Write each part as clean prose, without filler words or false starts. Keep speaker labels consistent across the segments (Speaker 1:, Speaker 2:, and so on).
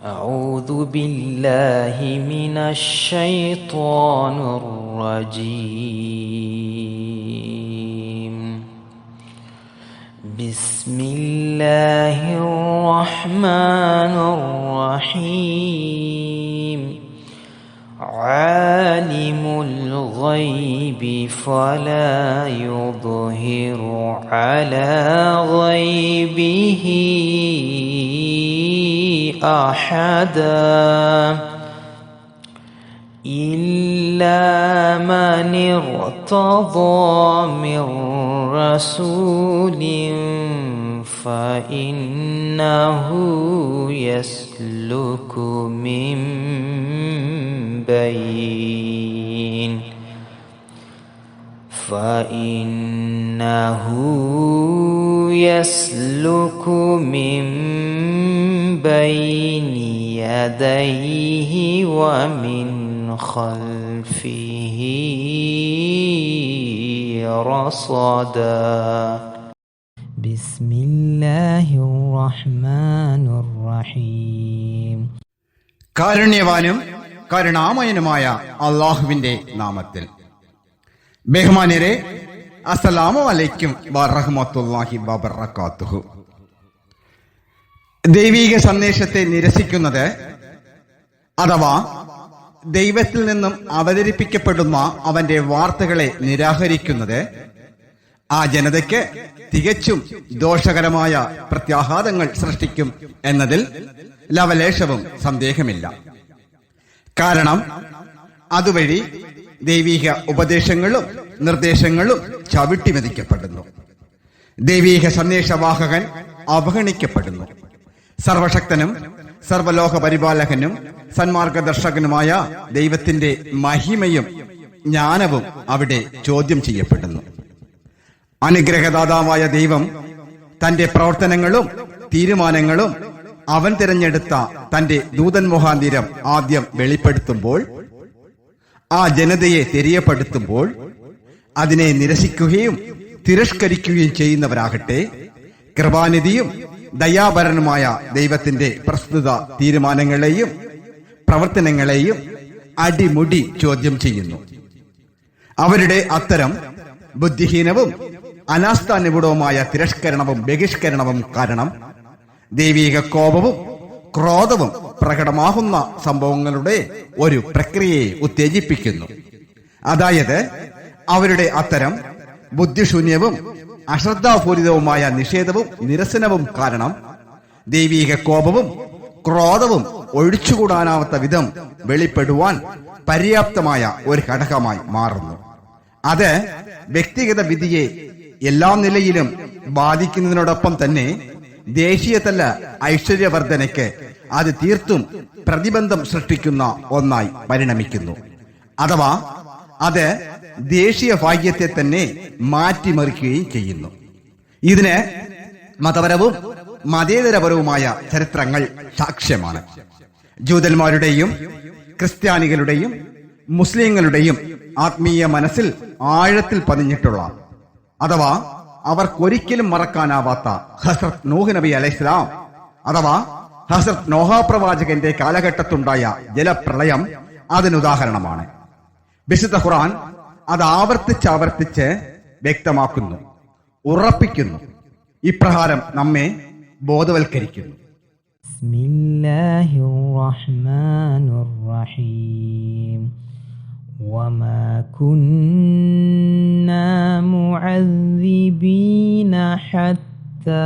Speaker 1: أعوذ بالله من الشيطان الرجيم. بسم الله الرحمن الرحيم. عالم الغيب فلا يظهر على غيبه أحدا إلا من ارتضى من رسول فإنه يسلك من بين يديه ومن خلفه رصدا. بسم الله الرحمن الرحيم.
Speaker 2: കാരുണ്യവാനും കരുണാമയനുമായ അള്ളാഹുവിന്റെ നാമത്തിൽ. ബഹുമാന്യരെ, അസ്സലാമു അലൈക്കും വറഹ്മത്തുള്ളാഹി വബറകാതുഹു. ദൈവിക സന്ദേശത്തെ നിരസിക്കുന്നത് അഥവാ ദൈവത്തിൽ നിന്നും അവതരിപ്പിക്കപ്പെടുന്ന അവന്റെ വാർത്തകളെ നിരാകരിക്കുന്നത് ആ ജനതയ്ക്ക് തികച്ചും ദോഷകരമായ പ്രത്യാഘാതങ്ങൾ സൃഷ്ടിക്കും എന്നതിൽ ലവലേശവും സന്ദേഹമില്ല. കാരണം അതുവഴി ദൈവിക ഉപദേശങ്ങളും നിർദ്ദേശങ്ങളും ചവിട്ടിമെതിക്കപ്പെടുന്നു. ദൈവിക സന്ദേശവാഹകൻ അവഗണിക്കപ്പെടുന്നു. സർവശക്തനും സർവലോക പരിപാലകനും സന്മാർഗദർശകനുമായ ദൈവത്തിന്റെ മഹിമയും ജ്ഞാനവും അവിടെ ചോദ്യം ചെയ്യപ്പെടുന്നു. അനുഗ്രഹദാതാവായ ദൈവം തന്റെ പ്രവർത്തനങ്ങളും തീരുമാനങ്ങളും അവൻ തിരഞ്ഞെടുത്ത തന്റെ ദൂതൻ മുഖാന്തിരം ആദ്യം വെളിപ്പെടുത്തുമ്പോൾ, ആ ജനതയെ തെரியപ്പെടുത്തുമ്പോൾ അതിനെ നിരസിക്കുകയും തിരസ്കരിക്കുകയും ചെയ്യുന്നവരാകട്ടെ കൃപാനിധിയും ദയാപരനുമായ ദൈവത്തിന്റെ പ്രസ്തുത തീരുമാനങ്ങളെയും പ്രവർത്തനങ്ങളെയും അടിമുടി ചോദ്യം ചെയ്യുന്നു. അവരുടെ അത്തരം ബുദ്ധിഹീനവും അനാസ്ഥാനിപുടവുമായ തിരസ്കരണവും ബഹിഷ്കരണവും കാരണം ദൈവിക കോപവും ക്രോധവും പ്രകടമാകുന്ന സംഭവങ്ങളുടെ ഒരു പ്രക്രിയയെ ഉത്തേജിപ്പിക്കുന്നു. അതായത് അവരുടെ അത്തരം ബുദ്ധിശൂന്യവും അശ്രദ്ധാപൂരിതവുമായ നിഷേധവും നിരസനവും കാരണം ദൈവിക കോപവും ക്രോധവും ഒഴിച്ചുകൂടാനാവാത്ത വിധം വെളിപ്പെടുവാൻ പര്യാപ്തമായ ഒരു ഘടകമായി മാറുന്നു. അത് വ്യക്തിഗത വിധിയെ എല്ലാ നിലയിലും ബാധിക്കുന്നതിനോടൊപ്പം തന്നെ ദേശീയതല ഐശ്വര്യവർദ്ധനയ്ക്ക് അത് തീർത്തും പ്രതിബന്ധം സൃഷ്ടിക്കുന്ന ഒന്നായി പരിണമിക്കുന്നു. അഥവാ അത് ദേശീയ ഭാഗ്യത്തെ തന്നെ മാറ്റിമറിക്കുകയും ചെയ്യുന്നു. ഇതിന് മതപരവും മതേതരപരവുമായ ചരിത്രങ്ങൾ സാക്ഷ്യമാണ്. ജൂതന്മാരുടെയും ക്രിസ്ത്യാനികളുടെയും മുസ്ലിങ്ങളുടെയും ആത്മീയ മനസ്സിൽ ആഴത്തിൽ പതിഞ്ഞിട്ടുള്ള അഥവാ അവർക്കൊരിക്കലും മറക്കാനാവാത്ത ഹസ്രത്ത് നൂഹ് നബി അലൈഹിസ്സലാം അഥവാ ഹസ്രത്ത് നോഹ പ്രവാചകന്റെ കാലഘട്ടത്തുണ്ടായ ജലപ്രളയം അതിനുദാഹരണമാണ്. വിശുദ്ധ ഖുർആൻ അത് ആവർത്തിച്ച് വ്യക്തമാക്കുന്നു, ഉറപ്പിക്കുന്നു, ഇപ്രകാരം നമ്മെ ബോധവൽക്കരിക്കുന്നു.
Speaker 1: ബിസ്മില്ലാഹിർ റഹ്മാനിർ റഹീം. വമാ കുന്നാ മുഅദ്ദിബീന ഹത്താ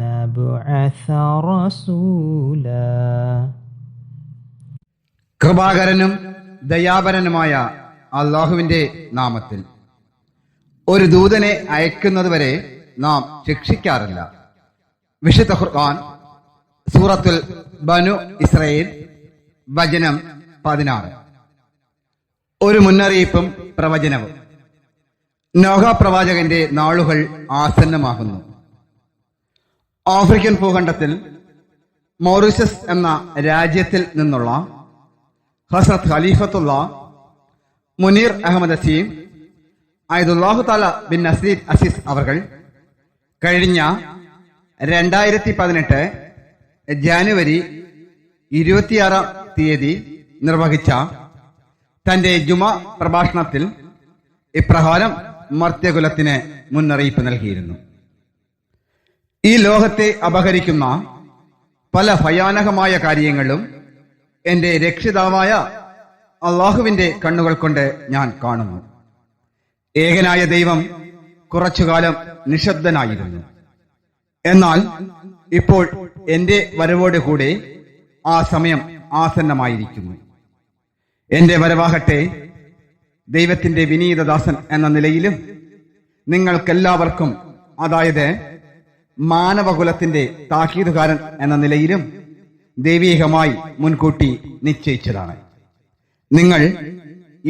Speaker 1: നബ്അസ റസൂലാ.
Speaker 2: കൃപാകരനും ദയാപരനുമായ അള്ളാഹുവിന്റെ നാമത്തിൽ. ഒരു ദൂതനെ അയക്കുന്നതുവരെ നാം ശിക്ഷിക്കാറില്ല. വിശുദ്ധ ഖുർആൻ സൂറത്തുൽ ബനു ഇസ്രായേൽ വചനം 16. ഒരു മുന്നറിയിപ്പും പ്രവചനവും. നോഹ പ്രവാചകന്റെ നാളുകൾ ആസന്നമാകുന്നു. ആഫ്രിക്കൻ ഭൂഖണ്ഡത്തിൽ മൗറീഷ്യസ് എന്ന രാജ്യത്തിൽ നിന്നുള്ള ഹസ്രത്ത് ഖലീഫത്തുല്ലാ മുനീർ അഹമ്മദ് അസീം അയ്ദുല്ലാഹു താല ബിൻ നസീർ അസീസ് അവർ കഴിഞ്ഞ 2018 ജാനുവരി 26-ാം തീയതി നിർവഹിച്ച തന്റെ ജുമ പ്രഭാഷണത്തിൽ ഇപ്രകാരം മർത്യകുലത്തിന് മുന്നറിയിപ്പ് നൽകിയിരുന്നു. ഈ ലോകത്തെ അപഹരിക്കുന്ന പല ഭയാനകമായ കാര്യങ്ങളും എന്റെ രക്ഷിതാവായ അള്ളാഹുവിന്റെ കണ്ണുകൾ കൊണ്ട് ഞാൻ കാണുന്നു. ഏകനായ ദൈവം കുറച്ചുകാലം നിശബ്ദനായിരുന്നു. എന്നാൽ ഇപ്പോൾ എന്റെ വരവോട് കൂടെ ആ സമയം ആസന്നമായിരിക്കുന്നു. എന്റെ വരവാകട്ടെ ദൈവത്തിന്റെ വിനീതദാസൻ എന്ന നിലയിലും നിങ്ങൾക്കെല്ലാവർക്കും, അതായത് മാനവകുലത്തിന്റെ താക്കീതുകാരൻ എന്ന നിലയിലും ദൈവീകമായി മുൻകൂട്ടി നിശ്ചയിച്ചതാണ്. നിങ്ങൾ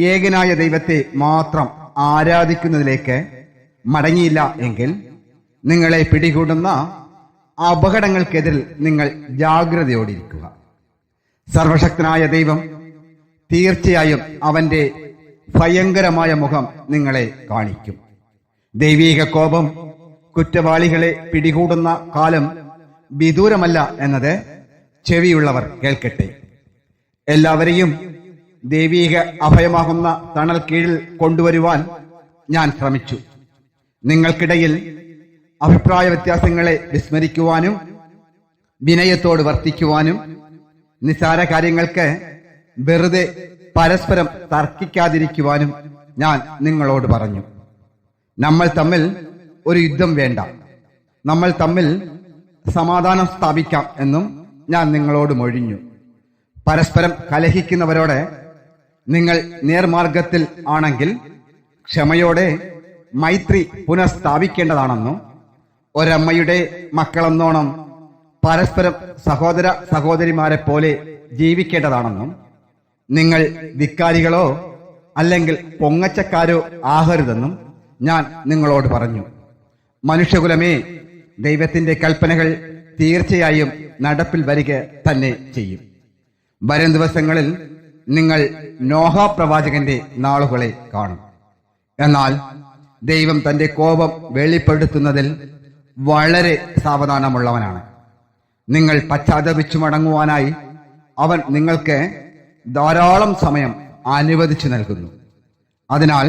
Speaker 2: ഏകനായ ദൈവത്തെ മാത്രം ആരാധിക്കുന്നതിലേക്ക് മടങ്ങിയില്ല എങ്കിൽ നിങ്ങളെ പിടികൂടുന്ന അപകടങ്ങൾക്കെതിരിൽ നിങ്ങൾ ജാഗ്രതയോടിരിക്കുക. സർവശക്തനായ ദൈവം തീർച്ചയായും അവന്റെ ഭയങ്കരമായ മുഖം നിങ്ങളെ കാണിക്കും. ദൈവീക കോപം കുറ്റവാളികളെ പിടികൂടുന്ന കാലം വിദൂരമല്ല എന്നത് ചെവിയുള്ളവർ കേൾക്കട്ടെ. എല്ലാവരെയും ദൈവീക അഭയമാകുന്ന തണൽ കീഴിൽ കൊണ്ടുവരുവാൻ ഞാൻ ശ്രമിച്ചു. നിങ്ങൾക്കിടയിൽ അഭിപ്രായ വ്യത്യാസങ്ങളെ വിസ്മരിക്കുവാനും വിനയത്തോട് വർത്തിക്കുവാനും നിസ്സാര കാര്യങ്ങൾക്ക് വെറുതെ പരസ്പരം തർക്കിക്കാതിരിക്കുവാനും ഞാൻ നിങ്ങളോട് പറഞ്ഞു. നമ്മൾ തമ്മിൽ ഒരു യുദ്ധം വേണ്ട, നമ്മൾ തമ്മിൽ സമാധാനം സ്ഥാപിക്കാം എന്നും ഞാൻ നിങ്ങളോട് മൊഴിഞ്ഞു. പരസ്പരം കലഹിക്കുന്നവരോട് നിങ്ങൾ നേർമാർഗത്തിൽ ആണെങ്കിൽ ക്ഷമയോടെ മൈത്രി പുനഃസ്ഥാപിക്കേണ്ടതാണെന്നും ഒരമ്മയുടെ മക്കളെന്നോണം പരസ്പരം സഹോദര സഹോദരിമാരെ പോലെ ജീവിക്കേണ്ടതാണെന്നും നിങ്ങൾ ധിക്കാരികളോ അല്ലെങ്കിൽ പൊങ്ങച്ചക്കാരോ ആകരുതെന്നും ഞാൻ നിങ്ങളോട് പറഞ്ഞു. മനുഷ്യകുലമേ, ദൈവത്തിന്റെ കൽപ്പനകൾ തീർച്ചയായും നടപ്പിൽ വരിക തന്നെ ചെയ്യും. വരും ദിവസങ്ങളിൽ നിങ്ങൾ നോഹ പ്രവാചകന്റെ നാളുകളെ കാണും. എന്നാൽ ദൈവം തന്റെ കോപം വെളിപ്പെടുത്തുന്നതിൽ വളരെ സാവധാനമുള്ളവനാണ്. നിങ്ങൾ പശ്ചാത്തപിച്ചു മടങ്ങുവാനായി അവൻ നിങ്ങൾക്ക് ധാരാളം സമയം അനുവദിച്ചു നൽകുന്നു. അതിനാൽ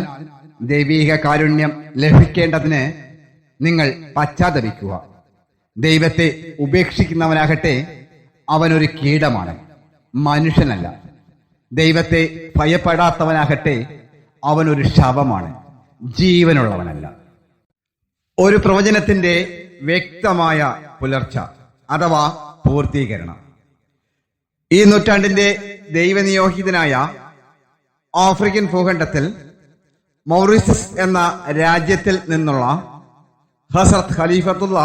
Speaker 2: ദൈവീക കാരുണ്യം ലഭിക്കേണ്ടതിന് നിങ്ങൾ പശ്ചാത്തപിക്കുക. ദൈവത്തെ ഉപേക്ഷിക്കുന്നവനാകട്ടെ അവനൊരു കീടമാണ്, മനുഷ്യനല്ല. ദൈവത്തെ ഭയപ്പെടാത്തവനാകട്ടെ അവനൊരു ശവമാണ്, ജീവനുള്ളവനല്ല. ഒരു പ്രവചനത്തിന്റെ വ്യക്തമായ പുലർച്ച അഥവാ പൂർത്തീകരണം. ഈ നൂറ്റാണ്ടിന്റെ ദൈവനിയോഗിതനായ ആഫ്രിക്കൻ ഭൂഖണ്ഡത്തിൽ മൗറീഷ്യസ് എന്ന രാജ്യത്തിൽ നിന്നുള്ള ഹസ്രത്ത് ഖലീഫത്തുള്ള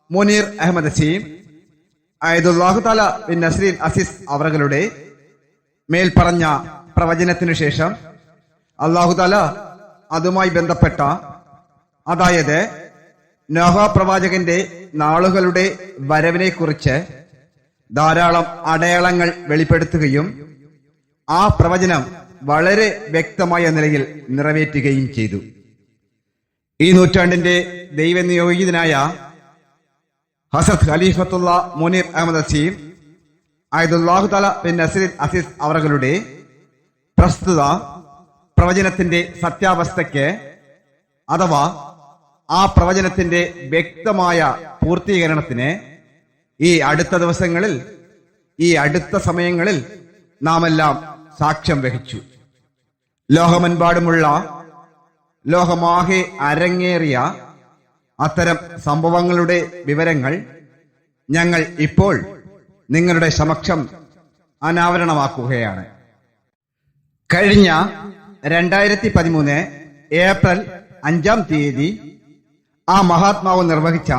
Speaker 2: മുനീർ അഹമ്മദ് അസീം അയ്ദുല്ലാഹു തആല ബിൻ നസ്രീൻ അസീസ് അവരുടെ മേൽ പറഞ്ഞ പ്രവചനത്തിനു ശേഷം അല്ലാഹു തആല അതുമായി ബന്ധപ്പെട്ട, അതായത് നോഹ പ്രവാചകന്റെ നാളുകളുടെ വരവിനെ കുറിച്ച് ധാരാളം അടയാളങ്ങൾ വെളിപ്പെടുത്തുകയും ആ പ്രവചനം വളരെ വ്യക്തമായ നിലയിൽ നിറവേറ്റുകയും ചെയ്തു. ഈ നൂറ്റാണ്ടിന്റെ ദൈവനിയോഗിതനായ ഹസ്രത്ത് ഖലീഫത്തുള്ള മുനീർ അഹമ്മദ് അസീം അയ്ദുല്ലാഹു തആല ബിൻ നസ്രീൻ അസീസ് അവരുടെ പ്രസ്തുത പ്രവചനത്തിന്റെ സത്യാവസ്ഥയ്ക്ക് അഥവാ ആ പ്രവചനത്തിന്റെ വ്യക്തമായ പൂർത്തീകരണത്തിന് ഈ അടുത്ത ദിവസങ്ങളിൽ, ഈ അടുത്ത സമയങ്ങളിൽ നാമെല്ലാം സാക്ഷ്യം വഹിച്ചു. ലോകമെമ്പാടുമുള്ള, ലോകമാകെ അരങ്ങേറിയ അത്തരം സംഭവങ്ങളുടെ വിവരങ്ങൾ ഞങ്ങൾ ഇപ്പോൾ നിങ്ങളുടെ സമക്ഷം അനാവരണമാക്കുകയാണ്. കഴിഞ്ഞ 2013 ഏപ്രിൽ 5-ാം തീയതി ആ മഹാത്മാവ് നിർവഹിച്ച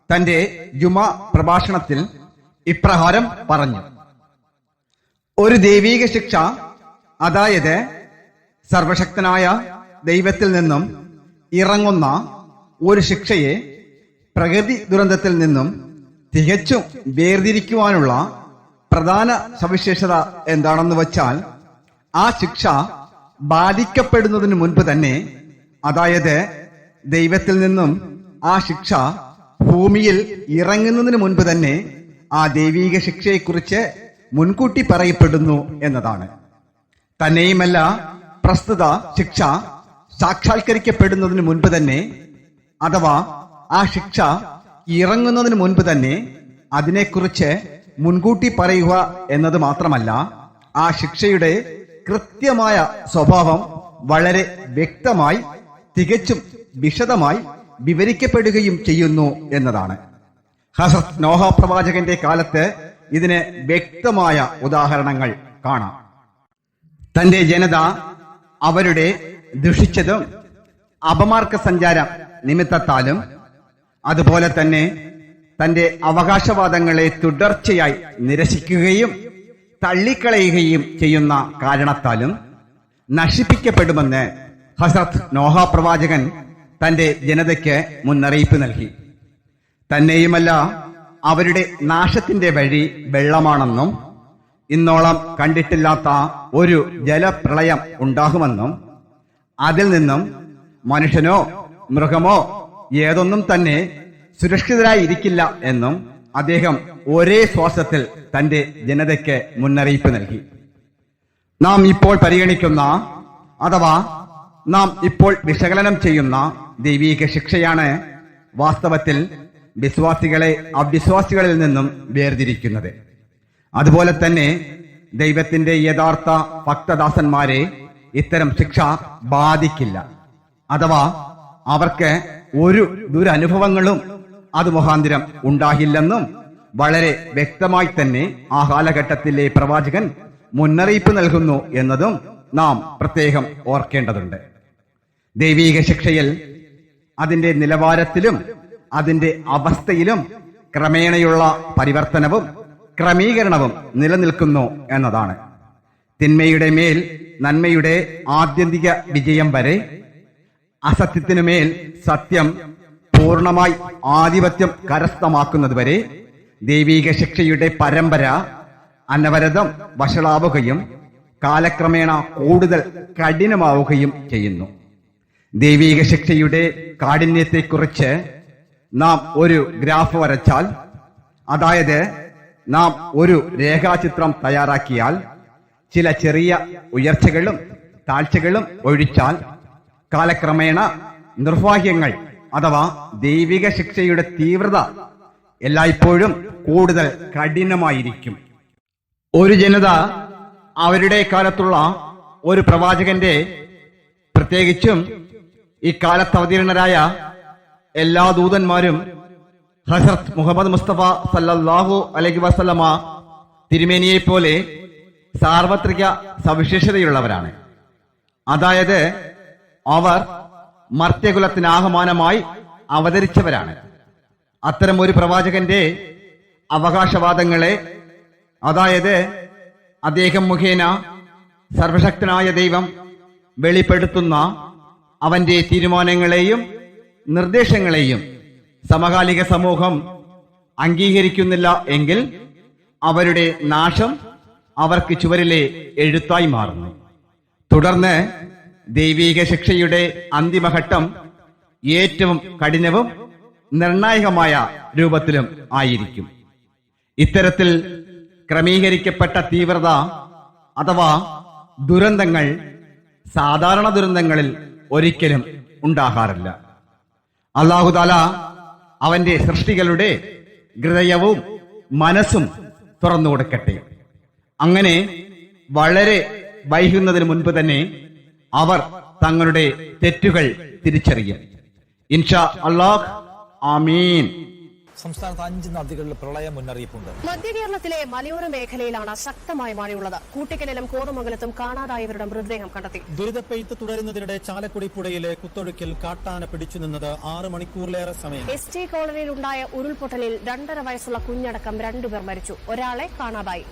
Speaker 2: തന്റെ ജുമാ പ്രഭാഷണത്തിൽ ഇപ്രകാരം പറഞ്ഞു: ഒരു ദൈവീക ശിക്ഷ, അതായത് സർവശക്തനായ ദൈവത്തിൽ നിന്നും ഇറങ്ങുന്ന ഒരു ശിക്ഷയെ പ്രകൃതി ദുരന്തത്തിൽ നിന്നും തികച്ചും വേർതിരിക്കുവാനുള്ള പ്രധാന സവിശേഷത എന്താണെന്ന് വച്ചാൽ, ആ ശിക്ഷ ബാധിക്കപ്പെടുന്നതിന് മുൻപ് തന്നെ, അതായത് ദൈവത്തിൽ നിന്നും ആ ശിക്ഷ ഭൂമിയിൽ ഇറങ്ങുന്നതിന് മുൻപ് തന്നെ ആ ദൈവീക ശിക്ഷയെക്കുറിച്ച് മുൻകൂട്ടി പറയപ്പെടുന്നു എന്നതാണ്. തന്നെയുമല്ല, പ്രസ്തുത ശിക്ഷ സാക്ഷാത്കരിക്കപ്പെടുന്നതിന് മുൻപ് തന്നെ, അഥവാ ആ ശിക്ഷ ഇറങ്ങുന്നതിന് മുൻപ് തന്നെ അതിനെക്കുറിച്ച് മുൻകൂട്ടി പറയുക എന്നത് മാത്രമല്ല, ആ ശിക്ഷയുടെ കൃത്യമായ സ്വഭാവം വളരെ വ്യക്തമായി തികച്ചും വിശദമായി വിവരിക്കപ്പെടുകയും ചെയ്യുന്നു എന്നതാണ്. ഹസ്രത്ത് നോഹ പ്രവാചകന്റെ കാലത്ത് ഇതിന് വ്യക്തമായ ഉദാഹരണങ്ങൾ കാണാം. തന്റെ ജനത അവരുടെ ദുഷിച്ചതും അപമാർഗ സഞ്ചാരം നിമിത്തത്താലും അതുപോലെ തന്നെ തന്റെ അവകാശവാദങ്ങളെ തുടർച്ചയായി നിരസിക്കുകയും തള്ളിക്കളയുകയും ചെയ്യുന്ന കാരണത്താലും നശിപ്പിക്കപ്പെടുമെന്ന് ഹസ്രത്ത് നോഹ പ്രവാചകൻ തന്റെ ജനതയ്ക്ക് മുന്നറിയിപ്പ് നൽകി. തന്നെയുമല്ല, അവരുടെ നാശത്തിന്റെ വഴി വെള്ളമാണെന്നും ഇന്നോളം കണ്ടിട്ടില്ലാത്ത ഒരു ജലപ്രളയം ഉണ്ടാകുമെന്നും അതിൽ നിന്നും മനുഷ്യനോ മൃഗമോ ഏതൊന്നും തന്നെ സുരക്ഷിതരായിരിക്കില്ല എന്നും അദ്ദേഹം ഒരേ ശ്വാസത്തിൽ തന്റെ ജനതയ്ക്ക് മുന്നറിയിപ്പ് നൽകി. നാം ഇപ്പോൾ പരിഗണിക്കുന്ന അഥവാ നാം ഇപ്പോൾ വിശകലനം ചെയ്യുന്ന ദൈവീക ശിക്ഷയാണ് വാസ്തവത്തിൽ വിശ്വാസികളെ അവിശ്വാസികളിൽ നിന്നും വേർതിരിക്കുന്നത്. അതുപോലെ തന്നെ ദൈവത്തിന്റെ യഥാർത്ഥ ഭക്തദാസന്മാരെ ഇത്തരം ശിക്ഷ ബാധിക്കില്ല, അഥവാ അവർക്ക് ഒരു ദുരനുഭവങ്ങളും അത് മുഖാന്തരം ഉണ്ടാകില്ലെന്നും വളരെ വ്യക്തമായി തന്നെ ആ കാലഘട്ടത്തിലെ പ്രവാചകൻ മുന്നറിയിപ്പ് നൽകുന്നു എന്നതും നാം പ്രത്യേകം ഓർക്കേണ്ടതുണ്ട്. ദൈവീക ശിക്ഷയിൽ അതിന്റെ നിലവാരത്തിലും അതിന്റെ അവസ്ഥയിലും ക്രമേണയുള്ള പരിവർത്തനവും ക്രമീകരണവും നിലനിൽക്കുന്നു എന്നതാണ്. തിന്മയുടെ മേൽ നന്മയുടെ ആത്യന്തിക വിജയം വരെ, അസത്യത്തിനുമേൽ സത്യം പൂർണ്ണമായി ആധിപത്യം കരസ്ഥമാക്കുന്നതുവരെ ദൈവീക ശിക്ഷയുടെ പരമ്പര അനവരതം വഷളാവുകയും കാലക്രമേണ കൂടുതൽ കഠിനമാവുകയും ചെയ്യുന്നു. ദൈവീക ശിക്ഷയുടെ കാഠിന്യത്തെക്കുറിച്ച് നാം ഒരു ഗ്രാഫ് വരച്ചാൽ, അതായത് നാം ഒരു രേഖാചിത്രം തയ്യാറാക്കിയാൽ, ചില ചെറിയ ഉയർച്ചകളും താഴ്ചകളും ഒഴിച്ചാൽ കാലക്രമേണ നിർഭാഗ്യങ്ങൾ അഥവാ ദൈവിക ശിക്ഷയുടെ തീവ്രത എല്ലായ്പ്പോഴും കൂടുതൽ കഠിനമായിരിക്കും. ഒരു ജനത അവരുടെ കാലത്തുള്ള ഒരു പ്രവാചകന്റെ, പ്രത്യേകിച്ചും ഈ കാലത്ത് അവതീർണരായ എല്ലാ ദൂതന്മാരും ഹസ്രത്ത് മുഹമ്മദ് മുസ്തഫ സല്ലല്ലാഹു അലൈഹി വസല്ലമ തിരുമേനിയെ പോലെ സാർവത്രിക സവിശേഷതയുള്ളവരാണ്. അതായത് അവർ മർത്യകുലത്തിനാഹ്വാനമായി അവതരിച്ചവരാണ്. അത്തരം ഒരു പ്രവാചകന്റെ അവകാശവാദങ്ങളെ, അതായത് അദ്ദേഹം മുഖേന സർവശക്തനായ ദൈവം വെളിപ്പെടുത്തുന്ന അവന്റെ തീരുമാനങ്ങളെയും നിർദ്ദേശങ്ങളെയും സമകാലിക സമൂഹം അംഗീകരിക്കുന്നില്ല എങ്കിൽ അവരുടെ നാശം അവർക്ക് ചുവരിലെ എഴുത്തായി മാറുന്നു. തുടർന്ന് ദൈവീക ശിക്ഷയുടെ അന്തിമഘട്ടം ഏറ്റവും കഠിനവും നിർണായകമായ രൂപത്തിലും ആയിരിക്കും. ഇത്തരത്തിൽ ക്രമീകരിക്കപ്പെട്ട തീവ്രത അഥവാ ദുരന്തങ്ങൾ സാധാരണ ദുരന്തങ്ങളിൽ ഒരിക്കലും ഉണ്ടാകാറില്ല. അല്ലാഹു തആല അവന്റെ സൃഷ്ടികളുടെ ഹൃദയവും മനസ്സും തുറന്നു കൊടുക്കട്ടെ. അങ്ങനെ വളരെ വൈകുന്നതിന് മുൻപ് തന്നെ അവർ തങ്ങളുടെ തെറ്റുകൾ തിരിച്ചറിയും. ഇൻഷാ അല്ലാഹ്, ആമീൻ.
Speaker 3: സംസ്ഥാനത്ത് 5 നദികളിൽ പ്രളയ മുന്നറിയിപ്പുണ്ട്.
Speaker 4: മധ്യ കേരളത്തിലെ മലയോര മേഖലയിലാണ് ശക്തമായ മഴയുള്ളത്. കൂട്ടിക്കലിലും കോതമംഗലത്തും കാണാതായവരുടെ മൃതദേഹം കണ്ടെത്തി.
Speaker 3: ദുരിതപ്പെയ്ത്ത് തുടരുന്നതിനിടെ ചാലക്കുടി പുഴയിലെ കുത്തൊഴുക്കിൽ കാട്ടാന പിടിച്ചുനിന്നത് 6 മണിക്കൂറിലേറെ സമയം.
Speaker 4: ST കോളനിയിലുണ്ടായ ഉരുൾപൊട്ടലിൽ 2.5 വയസ്സുള്ള കുഞ്ഞടക്കം 2 പേർ മരിച്ചു. ഒരാളെ കാണാതായി.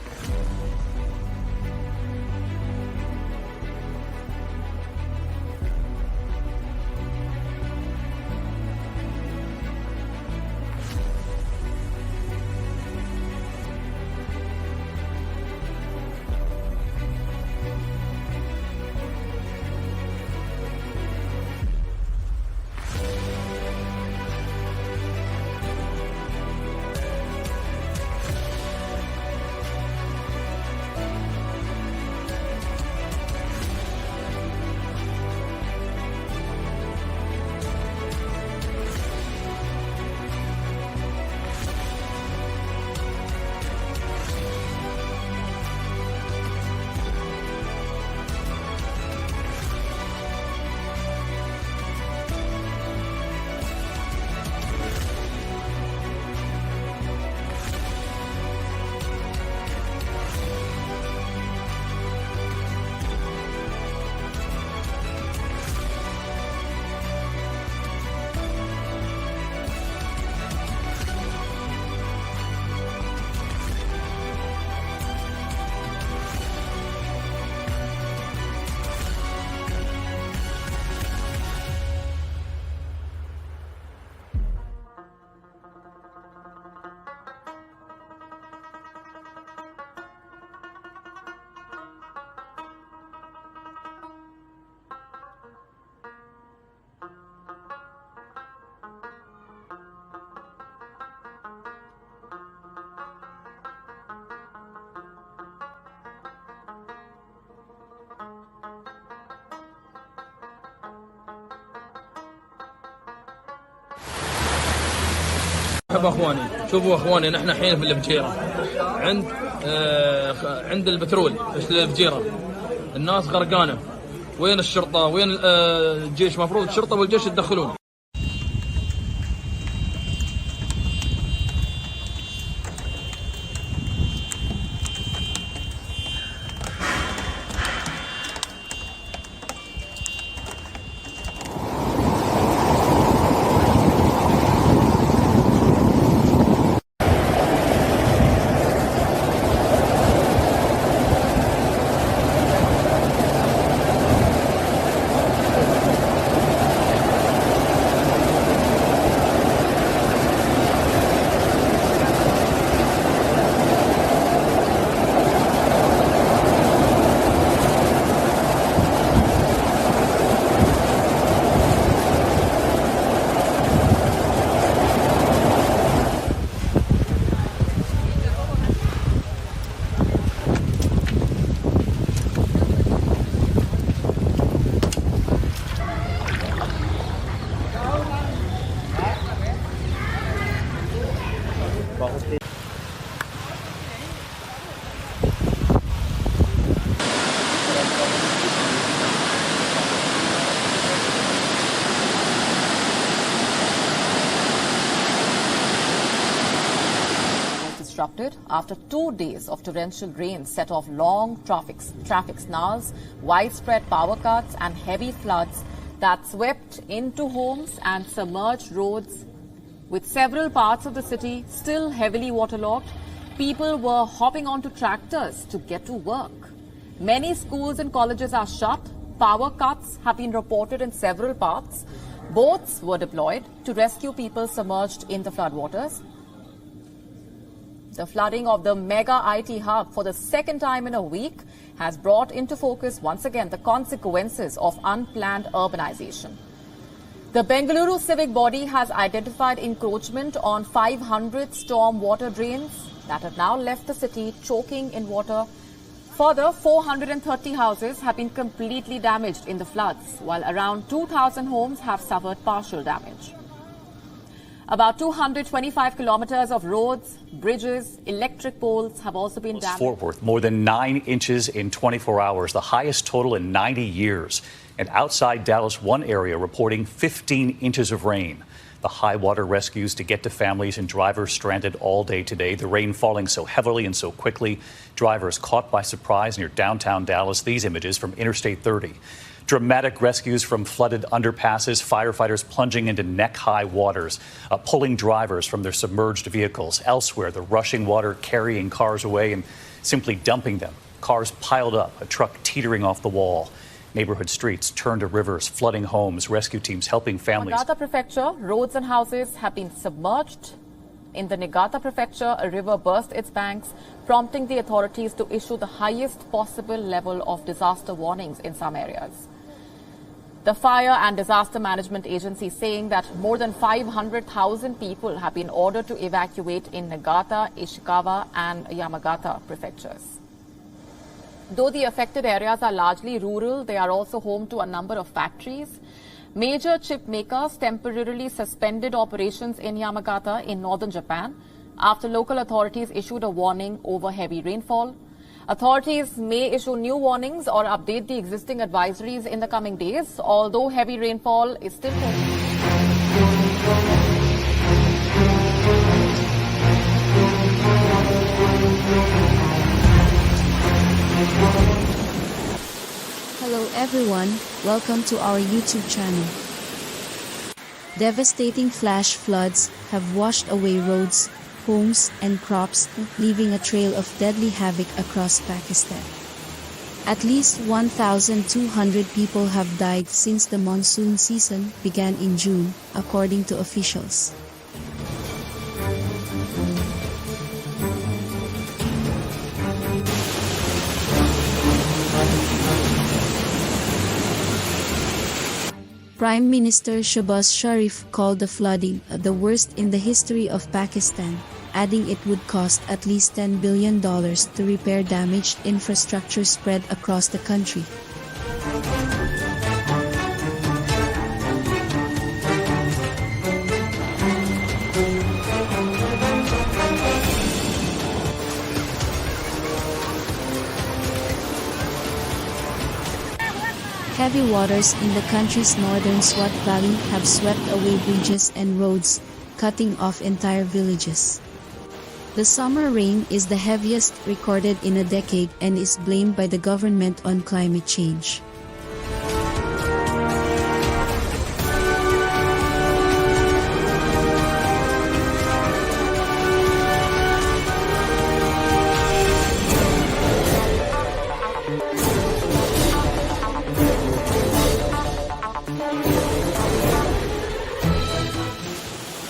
Speaker 5: مرحبا اخواني. شوفوا اخواني نحن الحين في الفجيره عند البترول في الفجيره. الناس غرقانه. وين الشرطه؟ وين الجيش؟ مفروض الشرطه والجيش يتدخلون.
Speaker 6: Disrupted after 2 days of torrential rain set off long traffic snarls, widespread power cuts and heavy floods that swept into homes and submerged roads. With several parts of the city still heavily waterlogged, people were hopping onto tractors to get to work. Many schools and colleges are shut. Power cuts have been reported in several parts. Boats were deployed to rescue people submerged in the floodwaters. The flooding of the mega IT hub for the second time in a week has brought into focus once again the consequences of unplanned urbanization. The Bengaluru civic body has identified encroachment on 500 storm water drains that have now left the city choking in water. Further, 430 houses have been completely damaged in the floods, while around 2,000 homes have suffered partial damage. About 225 kilometers of roads, bridges, electric poles have also been damaged.
Speaker 7: Fort Worth, more than 9 inches in 24 hours, the highest total in 90 years. And outside Dallas, one area reporting 15 inches of rain. The high water rescues to get to families and drivers stranded all day today. The rain falling so heavily and so quickly. Drivers caught by surprise near downtown Dallas. These images from Interstate 30. Dramatic rescues from flooded underpasses, firefighters plunging into neck-high waters, pulling drivers from their submerged vehicles. Elsewhere, the rushing water carrying cars away and simply dumping them. Cars piled up, a truck teetering off the wall. Neighborhood streets turned to rivers, flooding homes, rescue teams helping families.
Speaker 6: Niigata Prefecture, roads and houses have been submerged. In the Niigata Prefecture, a river burst its banks, prompting the authorities to issue the highest possible level of disaster warnings in some areas. The Fire and Disaster Management Agency saying that more than 500,000 people have been ordered to evacuate in Niigata, Ishikawa and Yamagata prefectures. Though the affected areas are largely rural, they are also home to a number of factories. Major chip makers temporarily suspended operations in Yamagata in northern Japan after local authorities issued a warning over heavy rainfall. Authorities may issue new warnings or update the existing advisories in the coming days, although heavy rainfall is still
Speaker 8: Hello everyone, welcome to our YouTube channel. Devastating flash floods have washed away roads, homes and crops, leaving a trail of deadly havoc across Pakistan. At least 1,200 people have died since the monsoon season began in June, according to officials. Prime Minister Shehbaz Sharif called the flooding the worst in the history of Pakistan, adding it would cost at least $10 billion to repair damaged infrastructure spread across the country. Heavy waters in the country's northern Swat Valley have swept away bridges and roads, cutting off entire villages. The summer rain is the heaviest recorded in a decade and is blamed by the government on climate change.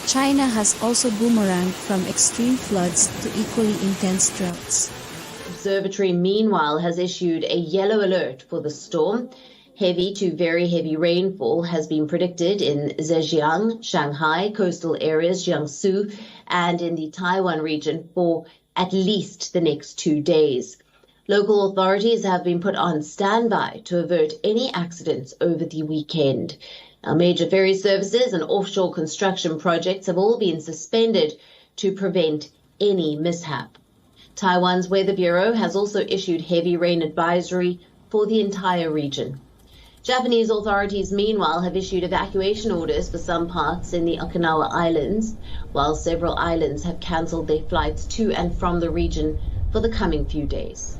Speaker 8: China has also boomeranged from extreme floods to equally intense droughts.
Speaker 9: Observatory, meanwhile, has issued a yellow alert for the storm. Heavy to very heavy rainfall has been predicted in Zhejiang, Shanghai, coastal areas, Jiangsu, and in the Taiwan region for at least the next 2 days. Local authorities have been put on standby to avert any accidents over the weekend. Now, major ferry services and offshore construction projects have all been suspended to prevent any mishap. Taiwan's Weather Bureau has also issued heavy rain advisory for the entire region. Japanese authorities, meanwhile, have issued evacuation orders for some parts in the Okinawa Islands, while several islands have cancelled their flights to and from the region for the coming few days.